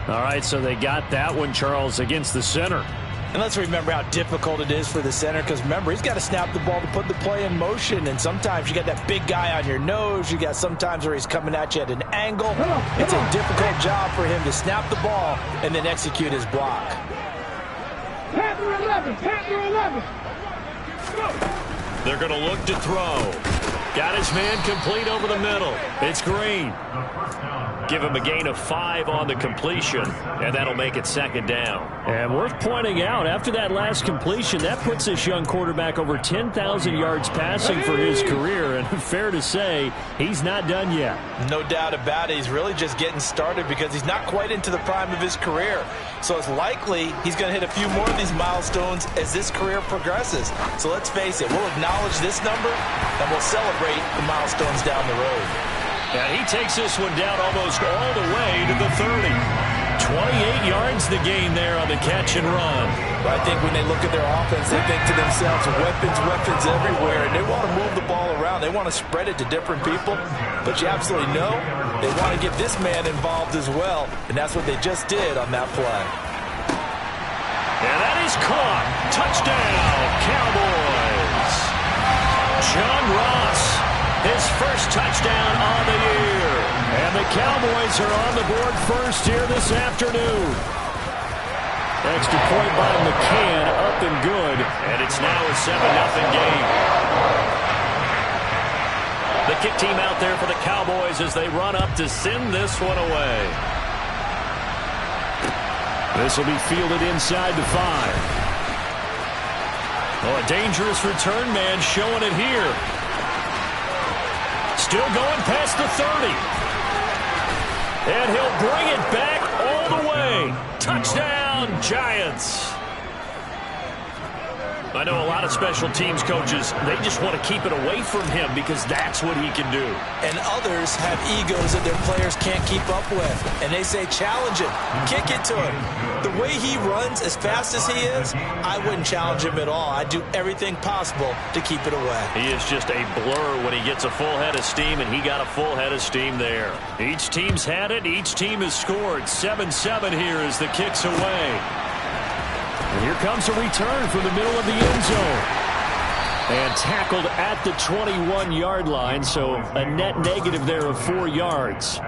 All right, so they got that one, Charles, against the center. And let's remember how difficult it is for the center, because remember, he's got to snap the ball to put the play in motion, and sometimes you got that big guy on your nose. You got sometimes where he's coming at you at an angle. It's a difficult job for him to snap the ball and then execute his block. Panther 11, Panther 11. They're going to look to throw. Got his man complete over the middle. It's Green. Give him a gain of 5 on the completion, and that'll make it second down. And worth pointing out, after that last completion, that puts this young quarterback over 10,000 yards passing for his career, and fair to say, he's not done yet. No doubt about it. He's really just getting started because he's not quite into the prime of his career. So it's likely he's going to hit a few more of these milestones as this career progresses. So let's face it, we'll acknowledge this number, and we'll celebrate the milestones down the road. Yeah, he takes this one down almost all the way to the 30. 28 yards the gain there on the catch and run. But I think when they look at their offense, they think to themselves, weapons, weapons everywhere, and they want to move the ball around. They want to spread it to different people. But you absolutely know they want to get this man involved as well, and that's what they just did on that play. And that is caught. Touchdown, Cowboys. John Ross. His first touchdown on the year. And the Cowboys are on the board first here this afternoon. Extra point by McCann, up and good. And it's now a 7-0 game. The kick team out there for the Cowboys as they run up to send this one away. This will be fielded inside the 5. Oh, a dangerous return man showing it here. Still going past the 30. And he'll bring it back all the way. Touchdown, Giants. I know a lot of special teams coaches, they just want to keep it away from him because that's what he can do. And others have egos that their players can't keep up with. And they say, challenge him, kick it to him. The way he runs as fast as he is, I wouldn't challenge him at all. I'd do everything possible to keep it away. He is just a blur when he gets a full head of steam, and he got a full head of steam there. Each team's had it. Each team has scored. 7-7 here as the kick's away. And here comes a return from the middle of the end zone. And tackled at the 21-yard line, so a net negative there of 4 yards.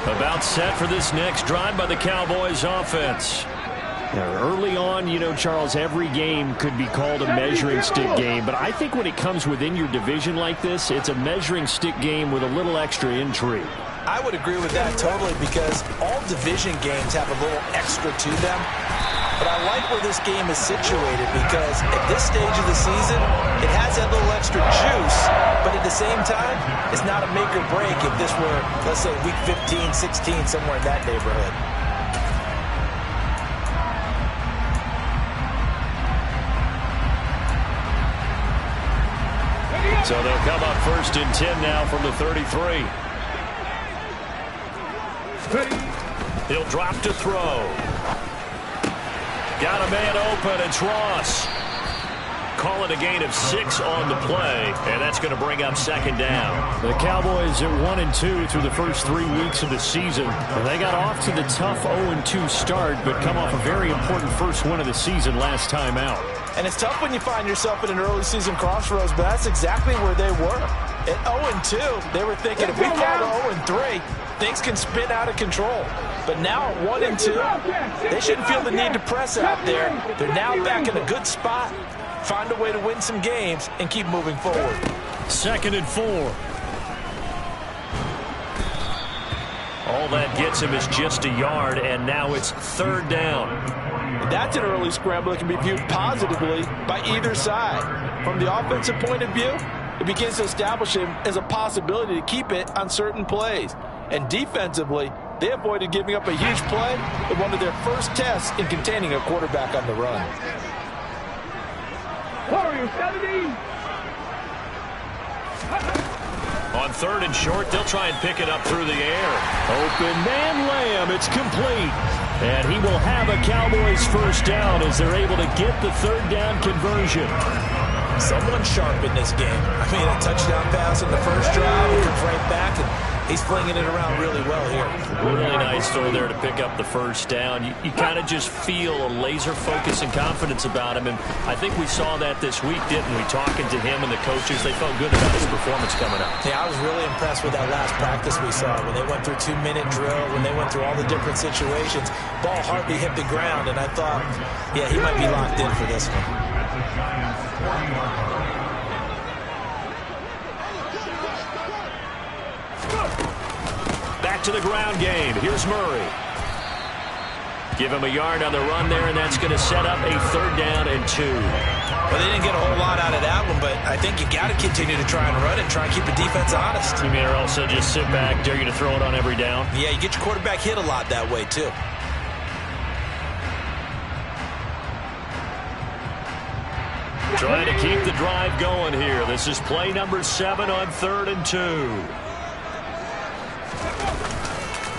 About set for this next drive by the Cowboys offense. Now, early on, you know, Charles, every game could be called a measuring stick game, but I think when it comes within your division like this, it's a measuring stick game with a little extra intrigue. I would agree with that totally because all division games have a little extra to them. But I like where this game is situated because at this stage of the season, it has that little extra juice, but at the same time, it's not a make or break if this were, let's say, week 15, 16, somewhere in that neighborhood. So they'll come up 1st and 10 now from the 33. He'll drop to throw. Got a man open. It's Ross. Calling a gain of 6 on the play, and that's going to bring up 2nd down. The Cowboys at 1-2 through the first 3 weeks of the season. And they got off to the tough 0-2 start, but come off a very important first win of the season last time out. And it's tough when you find yourself in an early season crossroads, but that's exactly where they were. At 0-2, they were thinking if we fall to 0-3, things can spin out of control. But now at 1-2, they shouldn't feel the need to press out there. They're now back in a good spot. Find a way to win some games and keep moving forward. 2nd and 4. All that gets him is just a yard, and now it's 3rd down. That's an early scramble that can be viewed positively by either side. From the offensive point of view, it begins to establish him as a possibility to keep it on certain plays. And defensively, they avoided giving up a huge play in one of their first tests in containing a quarterback on the run. Warriors 17. On 3rd and short, they'll try and pick it up through the air. Open man Lamb, it's complete. And he will have a Cowboys 1st down as they're able to get the 3rd down conversion. Someone sharp in this game. I mean, a touchdown pass in the first drive, he comes right back, and he's flinging it around really well here. Really nice throw there to pick up the first down. You kind of just feel a laser focus and confidence about him, and I think we saw that this week, didn't we? Talking to him and the coaches, they felt good about his performance coming up. Yeah, I was really impressed with that last practice we saw when they went through 2-minute drill, when they went through all the different situations. Ball hardly hit the ground, and I thought, yeah, he might be locked in for this one. Back to the ground game. Here's Murray. Give him a yard on the run there, and that's going to set up a 3rd down and 2. Well, they didn't get a whole lot out of that one, but I think you got to continue to try and run and try and keep the defense honest. You mean, or also just sit back, dare you to throw it on every down? Yeah, you get your quarterback hit a lot that way, too. Trying to keep the drive going here. This is play number 7 on 3rd and 2.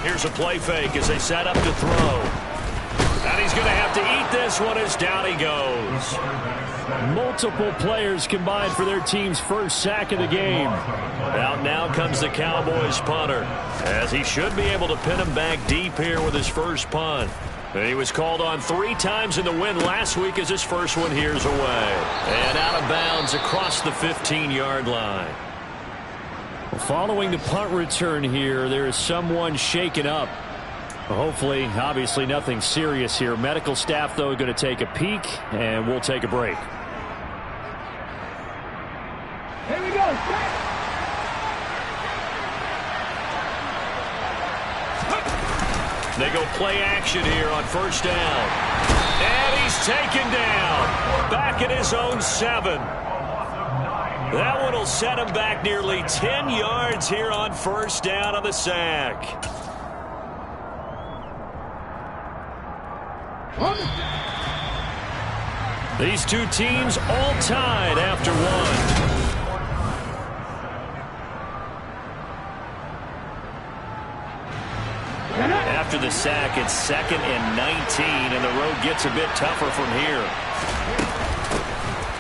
Here's a play fake as they set up to throw. And he's going to have to eat this one as down he goes. Multiple players combined for their team's first sack of the game. Out now comes the Cowboys punter, as he should be able to pin him back deep here with his first punt. And he was called on 3 times in the win last week as his first one here's away. And out of bounds across the 15-yard line. Following the punt return here, there is someone shaken up. Hopefully, obviously nothing serious here. Medical staff, though, going to take a peek, and we'll take a break. Here we go. They go play action here on 1st down. And he's taken down. Back at his own 7. That one will set him back nearly 10 yards here on 1st down on the sack. These two teams all tied after 1. After the sack, it's 2nd and 19, and the road gets a bit tougher from here.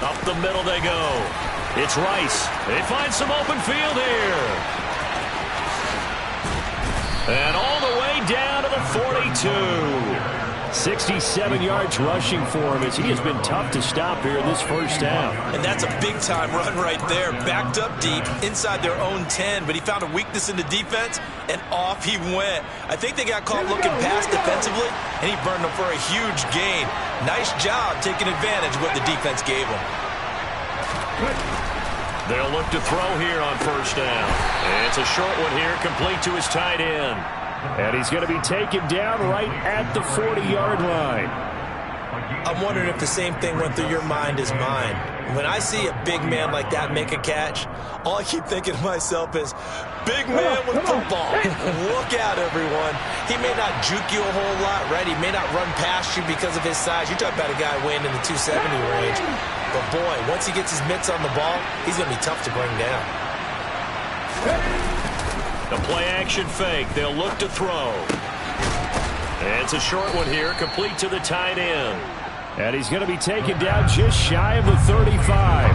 Up the middle they go. It's Rice. They find some open field here. And all the way down to the 42. 67 yards rushing for him as he has been tough to stop here in this first half. And that's a big-time run right there. Backed up deep inside their own 10, but he found a weakness in the defense, and off he went. I think they got caught looking past defensively, and he burned them for a huge gain. Nice job taking advantage of what the defense gave him. They'll look to throw here on 1st down. And it's a short one here, complete to his tight end. And he's going to be taken down right at the 40-yard line. I'm wondering if the same thing went through your mind as mine. When I see a big man like that make a catch, all I keep thinking to myself is, big man with football. Look out, everyone. He may not juke you a whole lot, right? He may not run past you because of his size. You're talking about a guy weighing in the 270 range. But, boy, once he gets his mitts on the ball, he's going to be tough to bring down. The play-action fake. They'll look to throw. And it's a short one here, complete to the tight end. And he's going to be taken down just shy of the 35.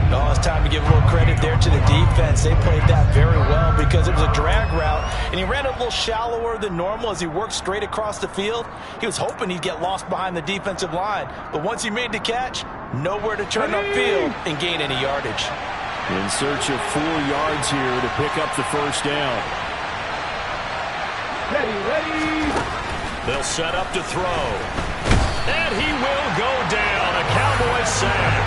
Oh, it's time to give a little credit there to the defense. They played that very well because it was a drag route, and he ran a little shallower than normal as he worked straight across the field. He was hoping he'd get lost behind the defensive line, but once he made the catch, nowhere to turn upfield and gain any yardage. In search of 4 yards here to pick up the 1st down. Ready. They'll set up to throw. And he will go down. A Cowboy sack.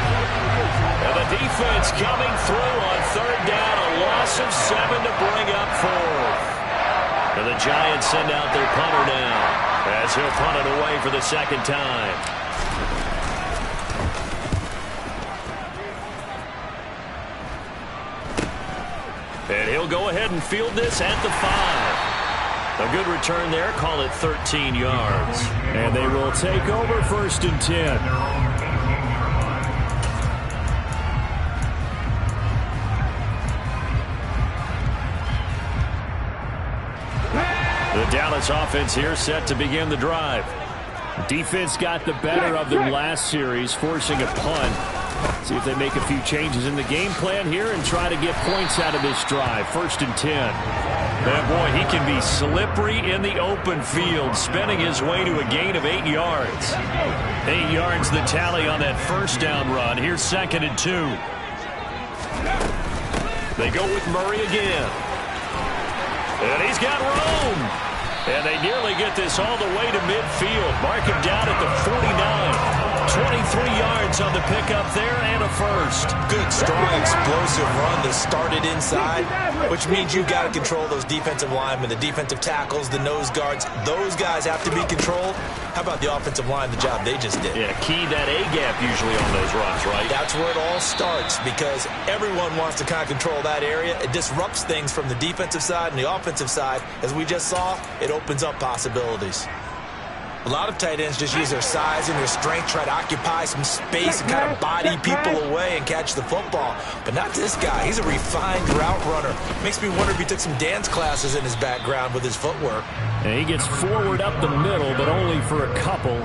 And the defense coming through on 3rd down. A loss of 7 to bring up 4th. And the Giants send out their punter now, as he'll punt it away for the 2nd time. And he'll go ahead and field this at the 5. A good return there. Call it 13 yards. And they will take over 1st and 10. The Dallas offense here set to begin the drive. Defense got the better of them last series, forcing a punt. See if they make a few changes in the game plan here and try to get points out of this drive. 1st and 10. And boy, he can be slippery in the open field, spinning his way to a gain of 8 yards. 8 yards the tally on that first down run. Here's 2nd and 2. They go with Murray again. And he's got room. And they nearly get this all the way to midfield. Mark him down at the 49. 23 yards on the pickup there and a first. Good, strong, explosive run that started inside, which means you've got to control those defensive linemen, the defensive tackles, the nose guards. Those guys have to be controlled. How about the offensive line, the job they just did? Yeah, key that A-gap usually on those runs, right? That's where it all starts because everyone wants to kind of control that area. It disrupts things from the defensive side and the offensive side. As we just saw, it opens up possibilities. A lot of tight ends just use their size and their strength, try to occupy some space and kind of body people away and catch the football. But not this guy. He's a refined route runner. Makes me wonder if he took some dance classes in his background with his footwork. And he gets forward up the middle, but only for a couple.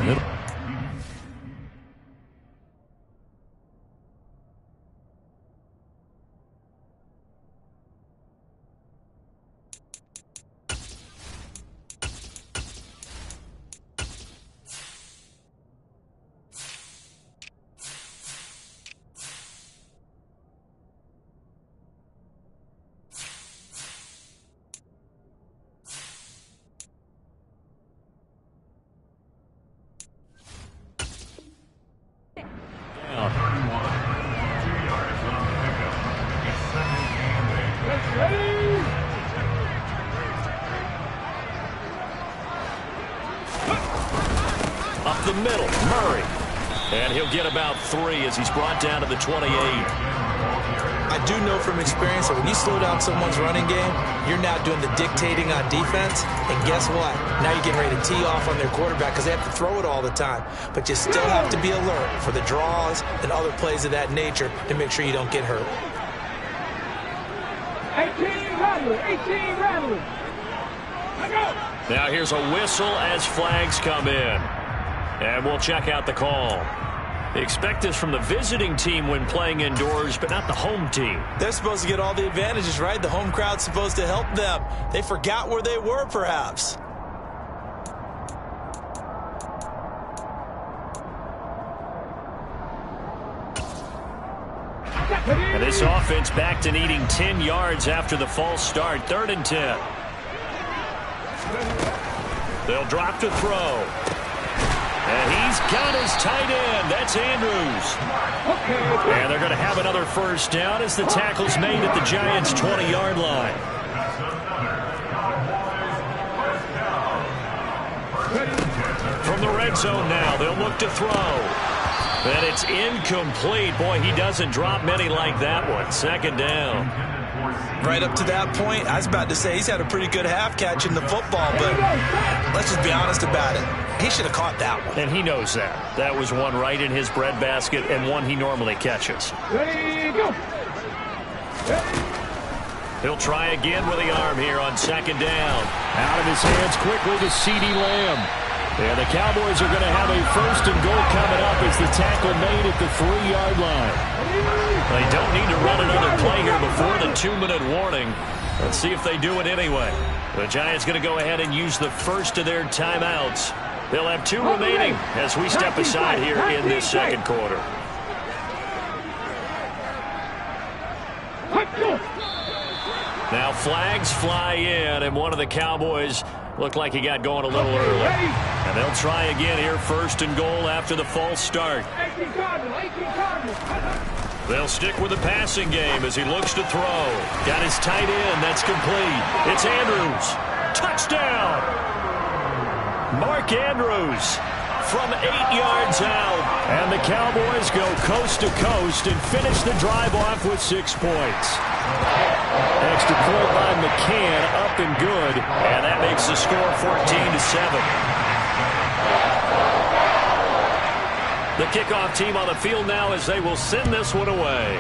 Up the middle, Murray. And he'll get about 3 as he's brought down to the 28. I do know from experience that when you slow down someone's running game, you're now doing the dictating on defense. And guess what? Now you're getting ready to tee off on their quarterback because they have to throw it all the time. But you still have to be alert for the draws and other plays of that nature to make sure you don't get hurt. 18 Rattler, 18 Rattler. Now here's a whistle as flags come in. And we'll check out the call. They expect this from the visiting team when playing indoors, but not the home team. They're supposed to get all the advantages, right? The home crowd's supposed to help them. They forgot where they were, perhaps. And this offense back to needing 10 yards after the false start. 3rd and 10. They'll drop to throw. And he's got his tight end. That's Andrews. And they're going to have another first down as the tackle's made at the Giants' 20-yard line. From the red zone now, they'll look to throw. And it's incomplete. Boy, he doesn't drop many like that one. 2nd down. Right up to that point, I was about to say he's had a pretty good half catching the football, but let's just be honest about it. He should have caught that one. And he knows that. That was one right in his breadbasket and one he normally catches. Ready, go. He'll try again with the arm here on 2nd down. Out of his hands quickly to CeeDee Lamb. And the Cowboys are going to have a 1st and goal coming up as the tackle made at the 3-yard line. They don't need to run another play here before the 2-minute warning. Let's see if they do it anyway. The Giants going to go ahead and use the first of their timeouts. They'll have 2 remaining as we step aside here in this 2nd quarter. Now flags fly in, and one of the Cowboys looked like he got going a little early. And they'll try again here, 1st and goal after the false start. They'll stick with the passing game as he looks to throw. Got his tight end. That's complete. It's Andrews. Touchdown! Mark Andrews from 8 yards out. And the Cowboys go coast to coast and finish the drive off with 6 points. Extra point by McCann, up and good. And that makes the score 14-7. The kickoff team on the field now as they will send this one away.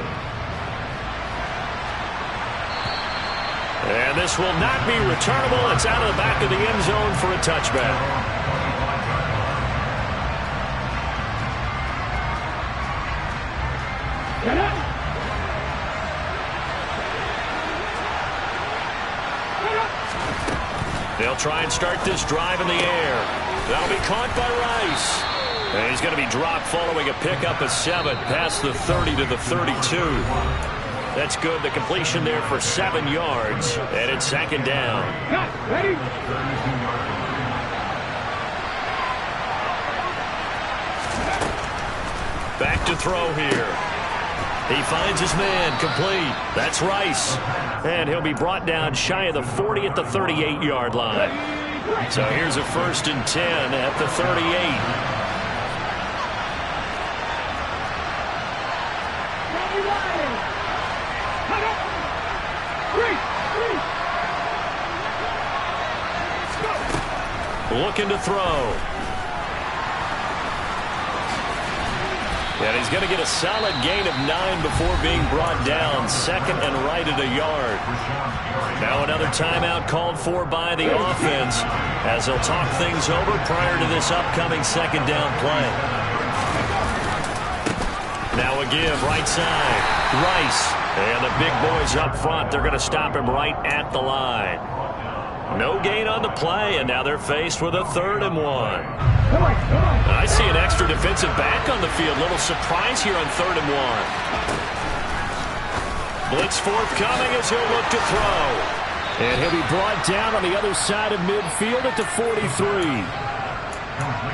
And this will not be returnable. It's out of the back of the end zone for a touchback. They'll try and start this drive in the air. That'll be caught by Rice. And he's going to be dropped following a pickup of 7 past the 30 to the 32. That's good. The completion there for 7 yards. And it's 2nd down. Ready? Back to throw here. He finds his man, complete. That's Rice. And he'll be brought down shy of the 40 at the 38-yard line. So here's a 1st and 10 at the 38. Looking to throw. And he's going to get a solid gain of 9 before being brought down. 2nd and right at a yard. Now another timeout called for by the offense as they'll talk things over prior to this upcoming 2nd down play. Now a give right side. Rice. And the big boys up front. They're going to stop him right at the line. No gain on the play, and now they're faced with a 3rd and 1. I see an extra defensive back on the field. Little surprise here on 3rd and 1. Blitz forthcoming as he'll look to throw. And he'll be brought down on the other side of midfield at the 43.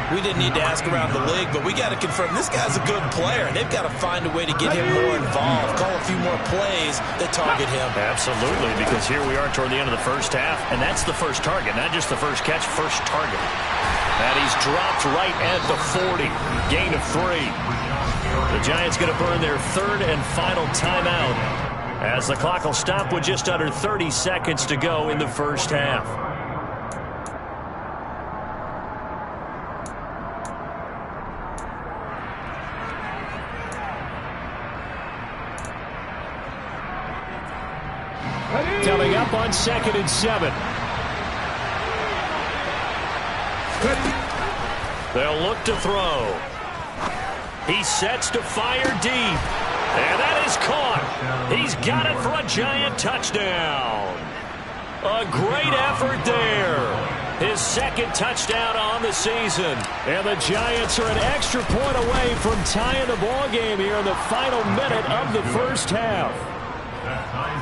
We didn't need to ask around the league, but we got to confirm this guy's a good player. They've got to find a way to get him more involved, call a few more plays that target him. Absolutely, because here we are toward the end of the first half, and that's the first target, not just the first catch, first target. And he's dropped right at the 40, gain of 3. The Giants going to burn their 3rd and final timeout as the clock will stop with just under 30 seconds to go in the first half. Coming up on 2nd and 7. They'll look to throw. He sets to fire deep. And that is caught. He's got it for a Giant touchdown. A great effort there. His 2nd touchdown on the season. And the Giants are an extra point away from tying the ball game here in the final minute of the first half.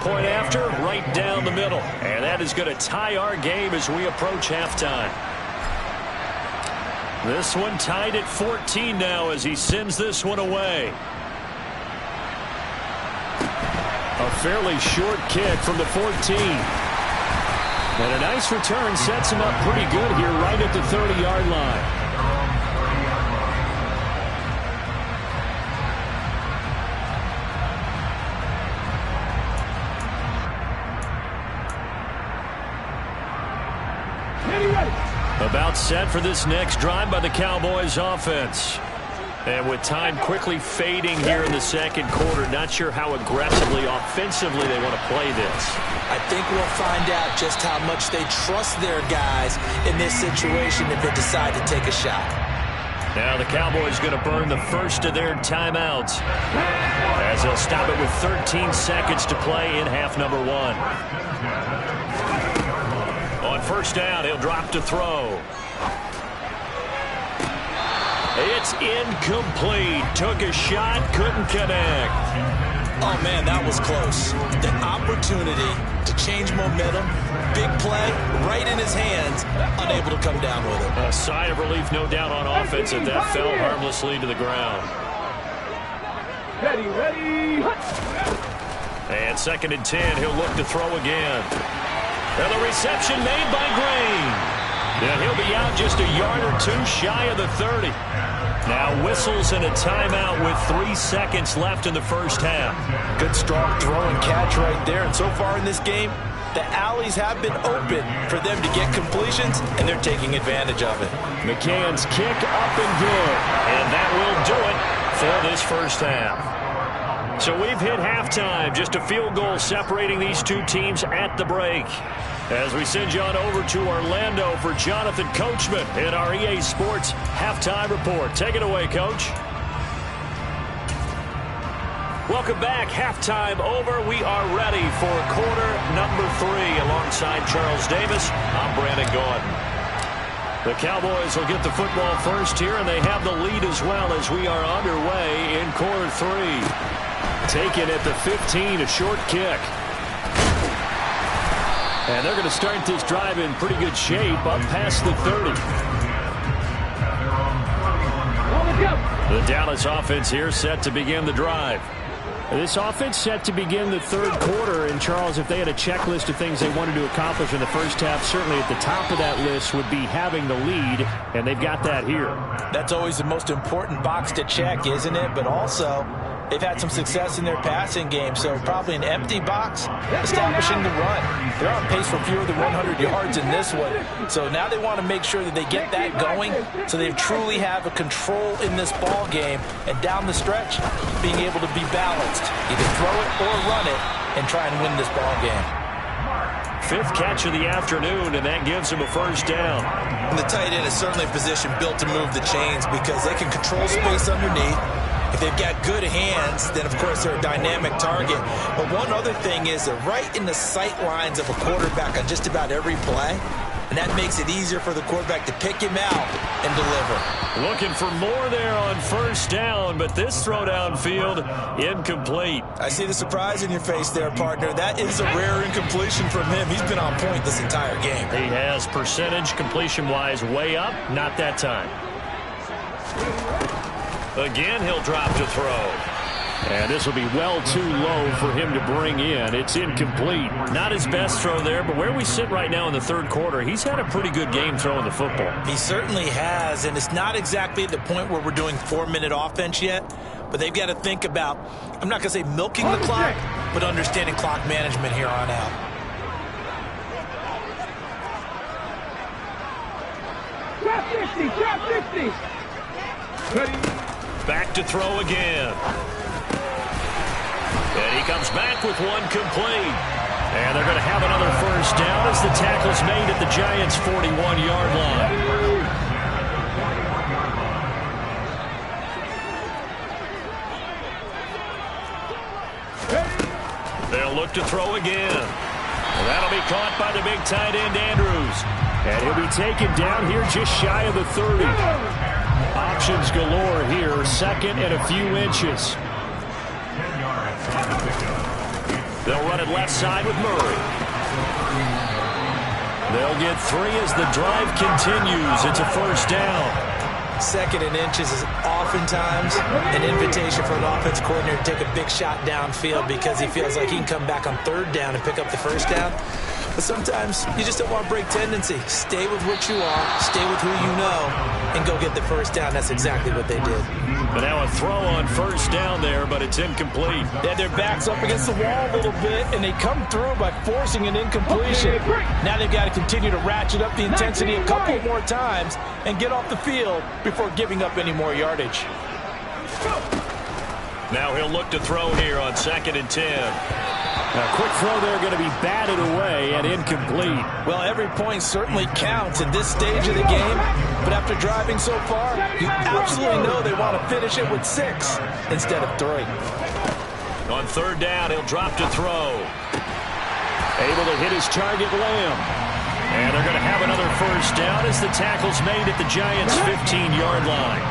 Point after, right down the middle. And that is going to tie our game as we approach halftime. This one tied at 14 now as he sends this one away. A fairly short kick from the 14. And a nice return sets him up pretty good here right at the 30-yard line. About set for this next drive by the Cowboys offense. And with time quickly fading here in the 2nd quarter, not sure how aggressively, offensively they want to play this. I think we'll find out just how much they trust their guys in this situation if they decide to take a shot. Now the Cowboys going to burn the first of their timeouts as they'll stop it with 13 seconds to play in half number 1. On 1st down, he'll drop to throw. It's incomplete. Took a shot, couldn't connect. Oh, man, that was close. The opportunity to change momentum, big play, right in his hands, unable to come down with it. A sigh of relief, no doubt, on offense that fell harmlessly to the ground. Ready. And 2nd and 10, he'll look to throw again. And the reception made by Green. And he'll be out just a yard or 2 shy of the 30. Now whistles and a timeout with 3 seconds left in the first half. Good strong throw and catch right there. And so far in this game, the alleys have been open for them to get completions, and they're taking advantage of it. McCann's kick up and good. And that will do it for this first half. So we've hit halftime, just a field goal separating these two teams at the break. As we send you on over to Orlando for Jonathan Coachman in our EA Sports Halftime Report. Take it away, Coach. Welcome back. Halftime over. We are ready for quarter number 3. Alongside Charles Davis, I'm Brandon Gordon. The Cowboys will get the football first here, and they have the lead as well as we are underway in quarter 3. Taken at the 15, a short kick. And they're going to start this drive in pretty good shape up past the 30. The Dallas offense here set to begin the drive. This offense set to begin the third quarter. And, Charles, if they had a checklist of things they wanted to accomplish in the first half, certainly at the top of that list would be having the lead, and they've got that here. That's always the most important box to check, isn't it? But also, they've had some success in their passing game, so probably an empty box, establishing the run. They're on pace for fewer than 100 yards in this one. So now they want to make sure that they get that going so they truly have a control in this ball game. And down the stretch, being able to be balanced. Either throw it or run it and try and win this ball game. 5th catch of the afternoon, and that gives him a first down. And the tight end is certainly a position built to move the chains because they can control space underneath. If they've got good hands, then, of course, they're a dynamic target. But one other thing is they're right in the sight lines of a quarterback on just about every play, and that makes it easier for the quarterback to pick him out and deliver. Looking for more there on first down, but this throw downfield incomplete. I see the surprise in your face there, partner. That is a rare incompletion from him. He's been on point this entire game. He has percentage completion-wise way up, not that time. Again, he'll drop to throw. And this will be well too low for him to bring in. It's incomplete. Not his best throw there, but where we sit right now in the third quarter, he's had a pretty good game throwing the football. He certainly has, and it's not exactly the point where we're doing 4-minute offense yet, but they've got to think about, I'm not going to say milking the clock, but understanding clock management here on out. Drop 50. Back to throw again. And he comes back with one complete. And they're going to have another first down as the tackle's made at the Giants' 41-yard line. They'll look to throw again. And that'll be caught by the big tight end, Andrews. And he'll be taken down here just shy of the 30. Options galore here, second and a few inches. They'll run it left side with Murray. They'll get 3 as the drive continues. It's a first down. Second and inches is oftentimes an invitation for an offense coordinator to take a big shot downfield because he feels like he can come back on third down and pick up the first down. But sometimes you just don't want to break tendency. Stay with what you are, stay with who you know, and go get the first down. That's exactly what they did. But now a throw on first down there, but it's incomplete. Yeah, their back's up against the wall a little bit, and they come through by forcing an incompletion. Now they've got to continue to ratchet up the intensity a couple more times and get off the field before giving up any more yardage. Now he'll look to throw here on 2nd and 10. A quick throw there going to be batted away and incomplete. Well, every point certainly counts at this stage of the game, but after driving so far, you absolutely know they want to finish it with 6 instead of 3. On third down, he'll drop to throw. Able to hit his target, Lamb. And they're going to have another first down as the tackle's made at the Giants' 15-yard line.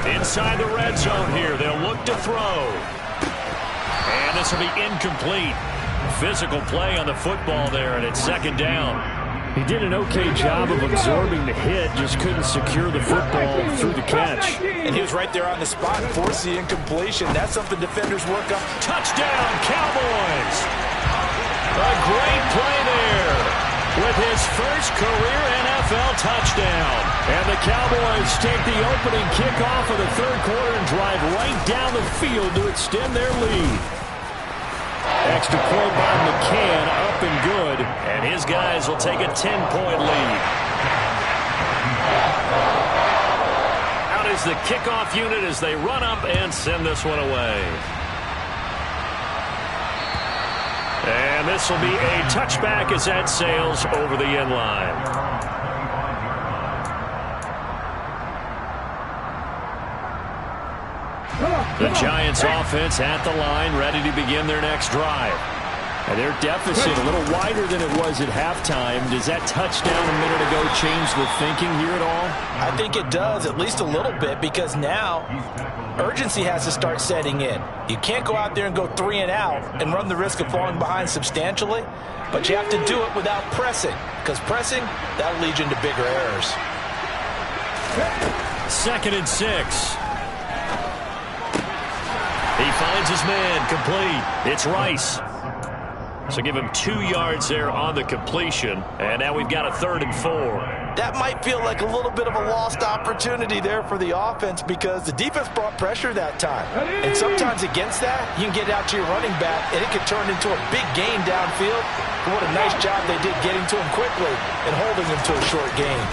Inside the red zone here, they'll look to throw. And this will be incomplete. Physical play on the football there, and it's 2nd down. He did an okay job of absorbing the hit, just couldn't secure the football through the catch. And he was right there on the spot, forced the incompletion. That's something defenders work up. Touchdown, Cowboys! A great play there with his first career NFL touchdown. And the Cowboys take the opening kickoff of the third quarter and drive right down the field to extend their lead. Extra point by McCann, up and good. And his guys will take a 10-point lead. Out is the kickoff unit as they run up and send this one away. And this will be a touchback as that sails over the end line. The Giants offense at the line, ready to begin their next drive. And their deficit a little wider than it was at halftime. Does that touchdown a minute ago change the thinking here at all? I think it does, at least a little bit, because now urgency has to start setting in. You can't go out there and go 3 and out and run the risk of falling behind substantially, but you have to do it without pressing, because pressing, that'll lead you into bigger errors. 2nd and 6. He finds his man, complete. It's Rice. So give him 2 yards there on the completion. And now we've got a 3rd and 4. That might feel like a little bit of a lost opportunity there for the offense because the defense brought pressure that time. And sometimes against that, you can get out to your running back, and it could turn into a big gain downfield. But what a nice job they did getting to him quickly and holding him to a short gain.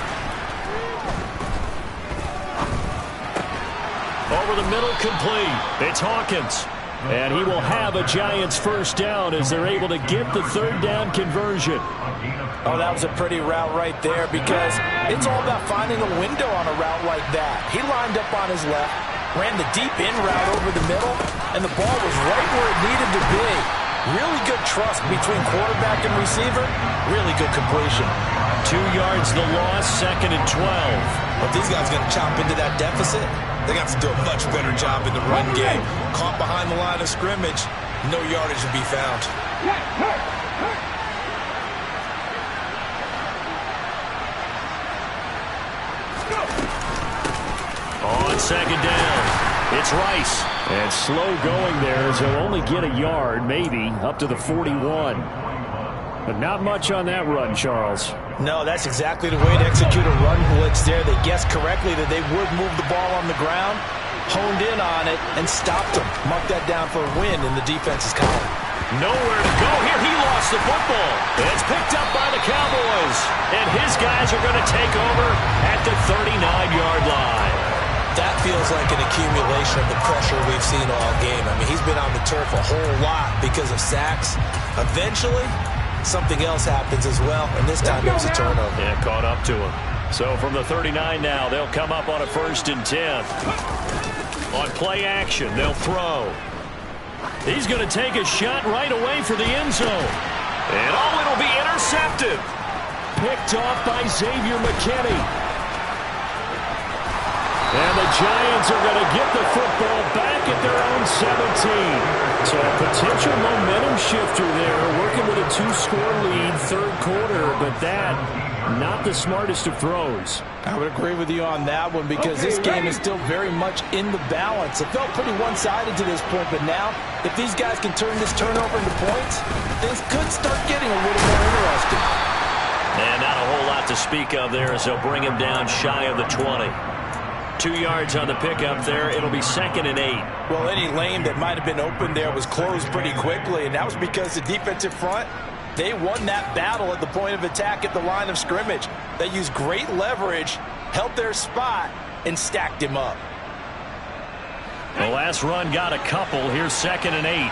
Over the middle, complete. It's Hawkins. And he will have a Giants first down as they're able to get the 3rd down conversion. Oh, that was a pretty route right there because it's all about finding a window on a route like that. He lined up on his left, ran the deep in route over the middle, and the ball was right where it needed to be. Really good trust between quarterback and receiver. Really good completion. 2 yards the loss, 2nd and 12. But these guys are going to chop into that deficit. They got to do a much better job in the run game. Caught behind the line of scrimmage, no yardage to be found. On 2nd down, it's Rice. And slow going there as he'll only get a yard, maybe, up to the 41. But not much on that run, Charles. No, that's exactly the way to execute a run blitz there. They guessed correctly that they would move the ball on the ground, honed in on it, and stopped them. Mark that down for a win in the defense's column. Nowhere to go here. He lost the football. It's picked up by the Cowboys. And his guys are going to take over at the 39-yard line. That feels like an accumulation of the pressure we've seen all game. I mean, he's been on the turf a whole lot because of sacks. Eventually, something else happens as well, and this time it was a turnover. Yeah, caught up to him. So from the 39 now, they'll come up on a 1st and 10. On play action, they'll throw. He's going to take a shot right away for the end zone. And it'll be intercepted. Picked off by Xavier McKinney. And the Giants are going to get the football back at their own 17. So a potential momentum shifter there, working with a 2-score lead, 3rd quarter, but that, not the smartest of throws. I would agree with you on that one because this game is still very much in the balance. It felt pretty one-sided to this point, but now, if these guys can turn this turnover into points, things could start getting a little more interesting. And not a whole lot to speak of there as they'll bring him down shy of the 20. 2 yards on the pickup there. It'll be 2nd and 8. Well, any lane that might have been open there was closed pretty quickly, and that was because the defensive front, they won that battle at the point of attack at the line of scrimmage. They used great leverage, held their spot, and stacked him up. The last run got a couple. Here's 2nd and 8.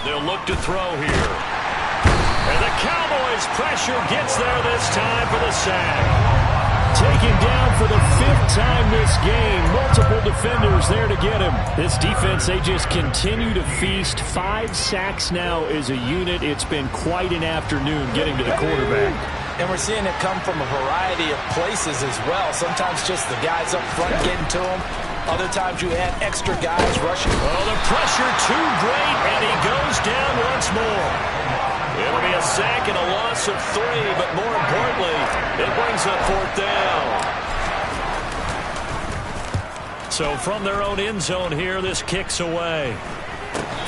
They'll look to throw here. And the Cowboys pressure gets there this time for the sack. Taken down for the 5th time this game. Multiple defenders there to get him. This defense, they just continue to feast. 5 sacks now as a unit. It's been quite an afternoon getting to the quarterback. And we're seeing it come from a variety of places as well. Sometimes just the guys up front getting to him. Other times you add extra guys rushing. Oh, the pressure too great, and he goes down once more. It'll be a sack and a loss of 3, but more importantly, it brings up 4th down. So from their own end zone here, this kicks away.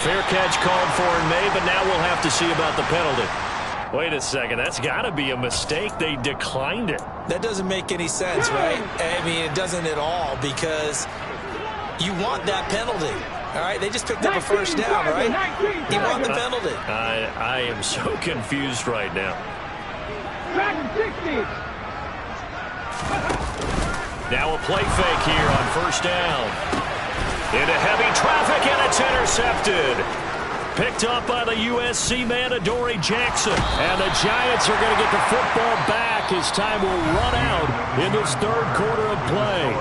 Fair catch called for in May, but now we'll have to see about the penalty. Wait a second, that's got to be a mistake. They declined it. That doesn't make any sense, right? I mean, it doesn't at all because you want that penalty. All right, they just picked up a 1st down, right? You want the penalty. I am so confused right now. Now a play fake here on 1st down. Into heavy traffic, and it's intercepted. Picked up by the USC man, Adoree Jackson. And the Giants are going to get the football back as time will run out in this third quarter of play.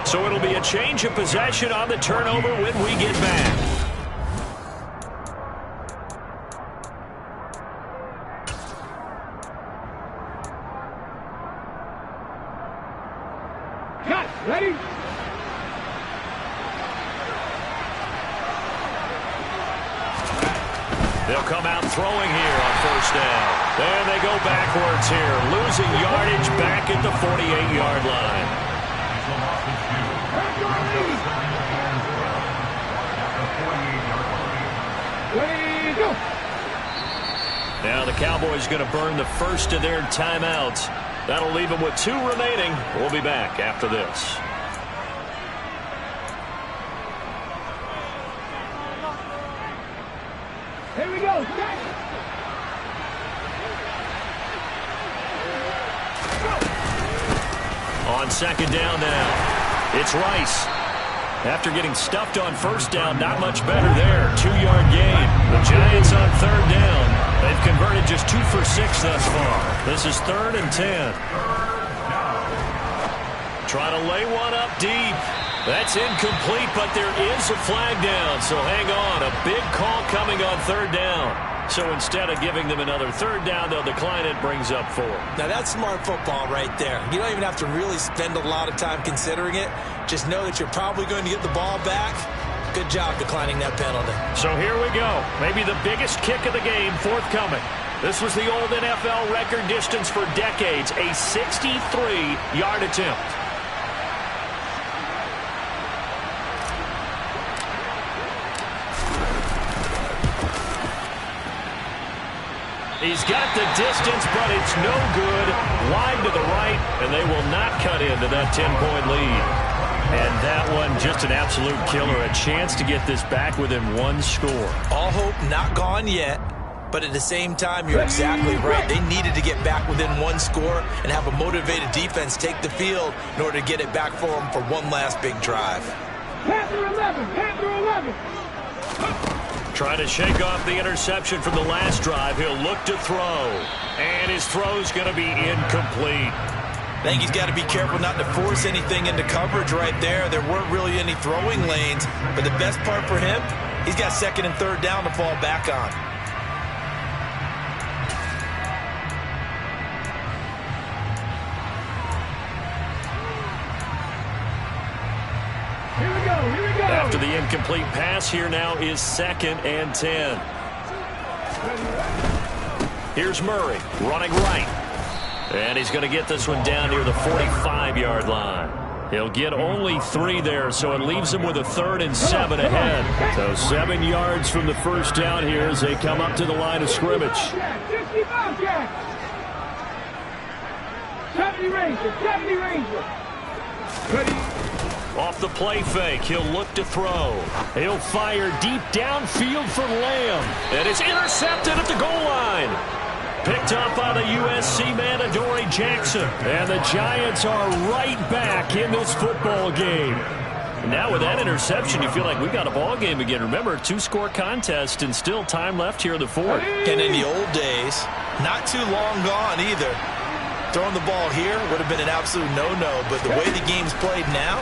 So it'll be a change of possession on the turnover when we get back. Cut. Ready? They'll come out throwing here on first down. And they go backwards here, losing yardage back at the 48-yard line. Now the Cowboys going to burn the first of their timeouts. That'll leave them with 2 remaining. We'll be back after this. Here we go. On second down now, it's Rice. After getting stuffed on first down, not much better there. 2-yard gain. The Giants on third down. They've converted just 2 for 6 thus far. This is 3rd and 10. Trying to lay one up deep. That's incomplete, but there is a flag down, so hang on. A big call coming on third down. So instead of giving them another third down, they'll decline it, brings up 4. Now that's smart football right there. You don't even have to really spend a lot of time considering it. Just know that you're probably going to get the ball back. Good job declining that penalty. So here we go. Maybe the biggest kick of the game forthcoming. This was the old NFL record distance for decades, a 63-yard attempt. He's got the distance, but it's no good. Wide to the right, and they will not cut into that 10-point lead. And that one, just an absolute killer. A chance to get this back within 1 score. All hope not gone yet, but at the same time, you're exactly right. They needed to get back within 1 score and have a motivated defense take the field in order to get it back for them for one last big drive. Panther 11. Panther 11. Trying to shake off the interception from the last drive. He'll look to throw. And his throw's going to be incomplete. I think he's got to be careful not to force anything into coverage right there. There weren't really any throwing lanes. But the best part for him, he's got 2nd and 3rd down to fall back on. After the incomplete pass, here now is 2nd and 10. Here's Murray running right. And he's going to get this one down near the 45-yard line. He'll get only 3 there, so it leaves him with a 3rd and 7 ahead. So 7 yards from the first down here as they come up to the line of scrimmage. 70 Ranger. Ready. Off the play fake, he'll look to throw. He'll fire deep downfield for Lamb. And it's intercepted at the goal line. Picked up by the USC man, Adoree Jackson. And the Giants are right back in this football game. And now with that interception, you feel like we got a ball game again. Remember, 2-score contest and still time left here in the 4th. And in the old days, not too long gone either. Throwing the ball here would have been an absolute no-no. But the way the game's played now,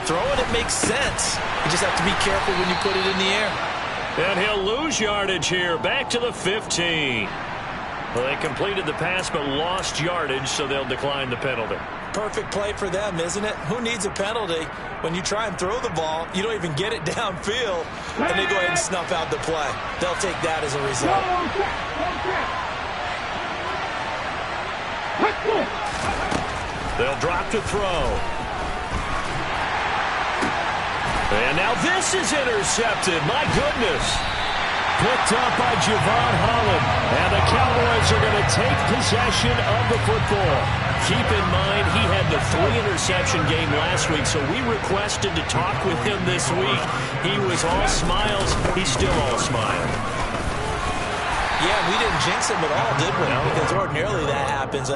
throwing it makes sense. You just have to be careful when you put it in the air. And he'll lose yardage here, back to the 15. Well, they completed the pass but lost yardage, so they'll decline the penalty. Perfect play for them, isn't it? Who needs a penalty? When you try and throw the ball, you don't even get it downfield, and they go ahead and snuff out the play. They'll take that as a result. They'll drop to throw. And now this is intercepted. My goodness. Picked up by Javon Holland. And the Cowboys are going to take possession of the football. Keep in mind, he had the 3-interception game last week, so we requested to talk with him this week. He was all smiles. He's still all smiles. Yeah, we didn't jinx him at all, did we? No. Because ordinarily that happens,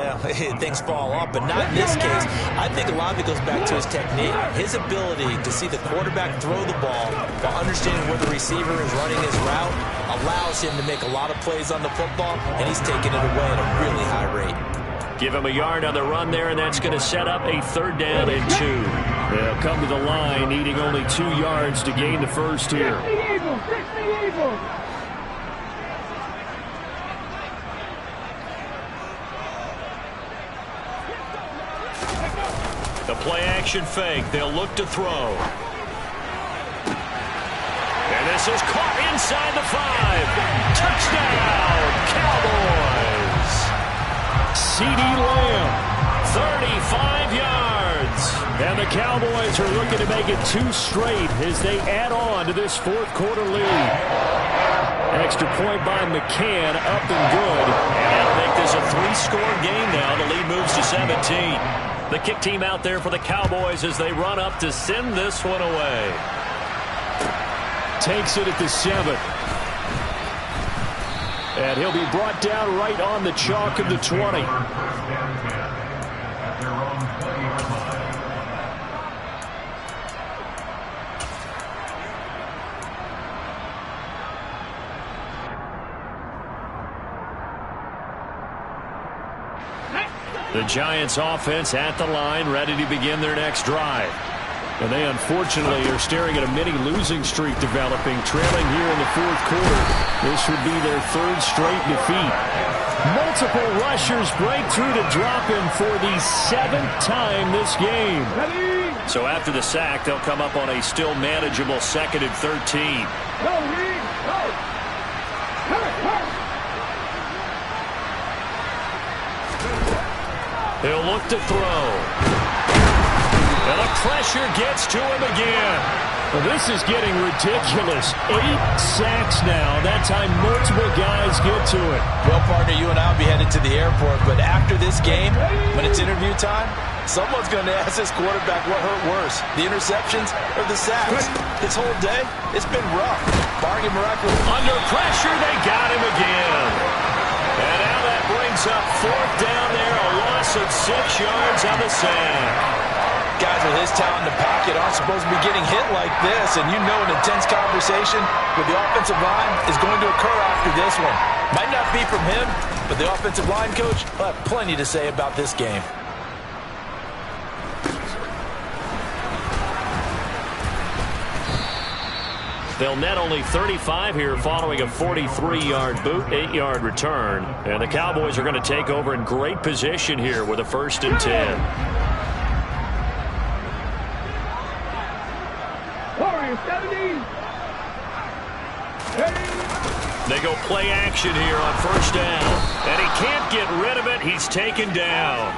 things fall off, but not in this case. I think a lot of it goes back to his technique, his ability to see the quarterback throw the ball while understanding where the receiver is running his route allows him to make a lot of plays on the football, and he's taking it away at a really high rate. Give him a yard on the run there, and that's going to set up a 3rd down and 2. They'll come to the line, needing only 2 yards to gain the first here. 60 Eagles, 60 Eagles. The play-action fake. They'll look to throw. And this is caught inside the 5. Touchdown, Cowboys. C.D. Lamb, 35 yards. And the Cowboys are looking to make it 2 straight as they add on to this 4th quarter lead. Extra point by McCann, up and good. And that'll make this a 3-score game now. The lead moves to 17. The kick team out there for the Cowboys as they run up to send this one away. Takes it at the 7. And he'll be brought down right on the chalk of the 20. The Giants offense at the line, ready to begin their next drive. And they unfortunately are staring at a mini losing streak developing, trailing here in the 4th quarter. This would be their 3rd straight defeat. Multiple rushers break through to drop him for the 7th time this game. So after the sack, they'll come up on a still manageable 2nd and 13. Go, Reed, go. Hurt. He'll look to throw. And the pressure gets to him again. Well, this is getting ridiculous. 8 sacks now. That time multiple guys get to it. Well, partner, you and I will be headed to the airport, but after this game, when it's interview time, someone's going to ask this quarterback what hurt worse, the interceptions or the sacks. This whole day, it's been rough. Bargain miraculous. Under pressure, they got him again. And now that brings up 4th down there, a loss of 6 yards on the sack. Guys with his talent in the pocket aren't supposed to be getting hit like this, and you know an intense conversation with the offensive line is going to occur after this one. Might not be from him, but the offensive line coach will have plenty to say about this game. They'll net only 35 here following a 43-yard boot, 8-yard return. And the Cowboys are going to take over in great position here with a 1st and 10. They go play action here on 1st down. And he can't get rid of it. He's taken down.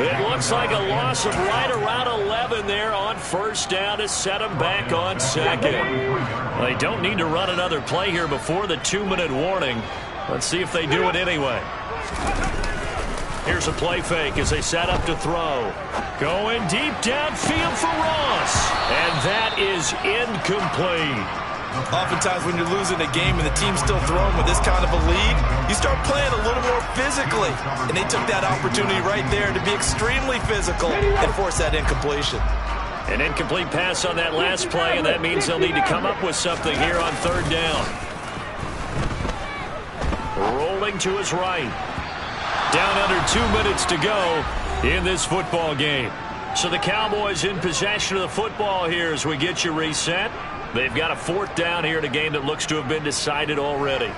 It looks like a loss of right around 11 there on 1st down to set him back on 2nd. They don't need to run another play here before the 2-minute warning. Let's see if they do it anyway. Here's a play fake as they set up to throw. Going deep downfield for Ross. And that is incomplete. Oftentimes when you're losing a game and the team's still throwing with this kind of a lead, you start playing a little more physically. And they took that opportunity right there to be extremely physical and force that incompletion. An incomplete pass on that last play, and that means they'll need to come up with something here on 3rd down. Rolling to his right. Down under 2 minutes to go in this football game. So the Cowboys in possession of the football here as we get you reset. They've got a 4th down here in a game that looks to have been decided already.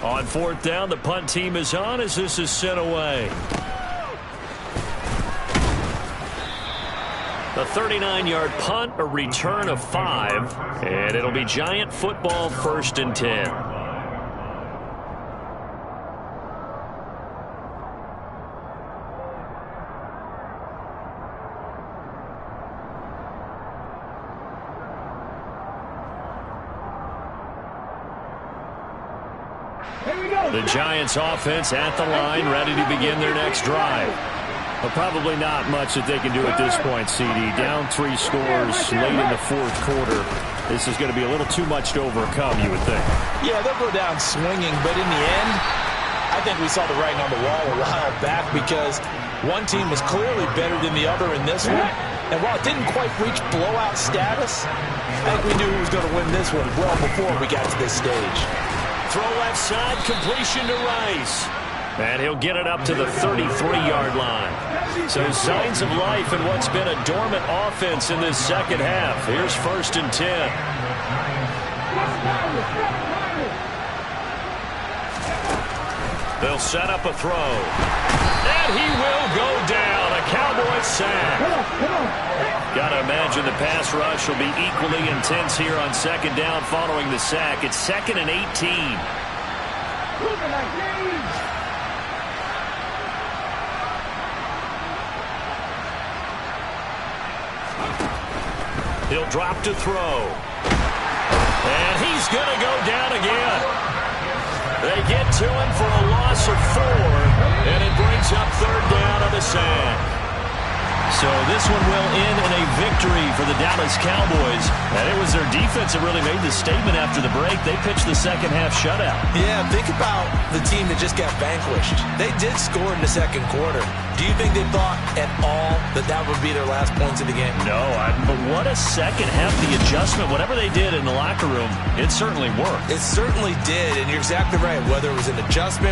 On 4th down, the punt team is on as this is sent away. A 39-yard punt, a return of 5, and it'll be Giant football 1st and 10. The Giants offense at the line, ready to begin their next drive. Well, probably not much that they can do at this point, CD. Down 3 scores late in the 4th quarter. This is going to be a little too much to overcome, you would think. Yeah, they'll go down swinging, but in the end, I think we saw the writing on the wall a while back because one team was clearly better than the other in this one. And while it didn't quite reach blowout status, I think we knew who was going to win this one well before we got to this stage. Throw left side, completion to Rice. And he'll get it up to the 33-yard line. So signs of life in what's been a dormant offense in this second half. Here's 1st and 10. They'll set up a throw. And he will go down. A Cowboys sack. Got to imagine the pass rush will be equally intense here on 2nd down following the sack. It's 2nd and 18. He'll drop to throw. And he's going to go down again. They get to him for a loss of 4, and it brings up 3rd down on the sack. So this one will end in a victory for the Dallas Cowboys. And it was their defense that really made the statement after the break. They pitched the second half shutout. Yeah, think about the team that just got vanquished. They did score in the 2nd quarter. Do you think they thought at all that that would be their last points of the game? No, but what a second half. The adjustment, whatever they did in the locker room, it certainly worked. It certainly did, and you're exactly right. Whether it was an adjustment,